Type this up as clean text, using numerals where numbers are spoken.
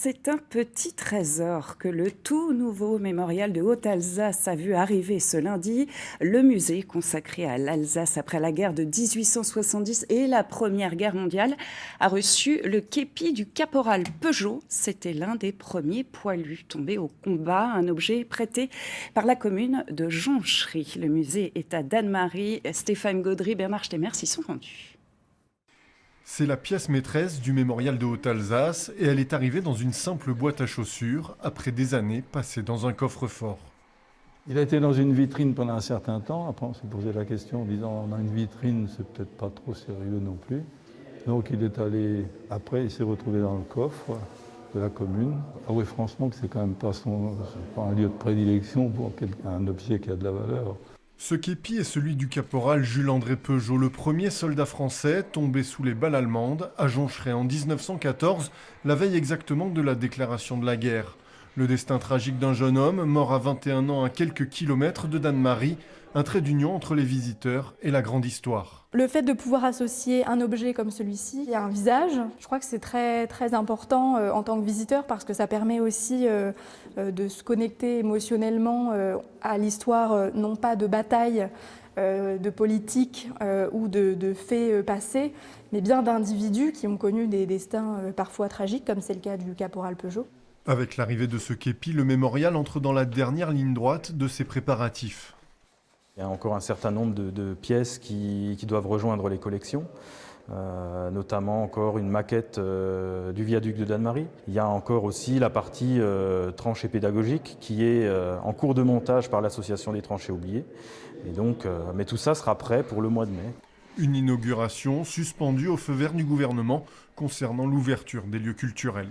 C'est un petit trésor que le tout nouveau mémorial de Haute-Alsace a vu arriver ce lundi. Le musée consacré à l'Alsace après la guerre de 1870 et la Première Guerre mondiale a reçu le képi du caporal Peugeot. C'était l'un des premiers poilus tombés au combat, un objet prêté par la commune de Jonchery. Le musée est à Dannemarie. Stéphane Gaudry, Bernard Stemmer s'y sont rendus. C'est la pièce maîtresse du mémorial de Haute-Alsace et elle est arrivée dans une simple boîte à chaussures après des années passées dans un coffre-fort. Il a été dans une vitrine pendant un certain temps. Après, on s'est posé la question en disant on a une vitrine, c'est peut-être pas trop sérieux non plus. Donc il est allé, après il s'est retrouvé dans le coffre de la commune. Ah oui, franchement, que c'est quand même pas un lieu de prédilection pour un objet qui a de la valeur. Ce képi est celui du caporal Jules-André Peugeot, le premier soldat français tombé sous les balles allemandes à Jonchery en 1914, la veille exactement de la déclaration de la guerre. Le destin tragique d'un jeune homme, mort à 21 ans à quelques kilomètres de Dannemarie, un trait d'union entre les visiteurs et la grande histoire. Le fait de pouvoir associer un objet comme celui-ci à un visage, je crois que c'est très, très important en tant que visiteur parce que ça permet aussi de se connecter émotionnellement à l'histoire, non pas de bataille, de politique ou de faits passés, mais bien d'individus qui ont connu des destins parfois tragiques, comme c'est le cas du caporal Peugeot. Avec l'arrivée de ce képi, le mémorial entre dans la dernière ligne droite de ses préparatifs. Il y a encore un certain nombre de pièces qui doivent rejoindre les collections, notamment encore une maquette du viaduc de Dannemarie. Il y a encore aussi la partie tranchée pédagogique qui est en cours de montage par l'association des tranchées oubliées. Et donc, mais tout ça sera prêt pour le mois de mai. Une inauguration suspendue au feu vert du gouvernement concernant l'ouverture des lieux culturels.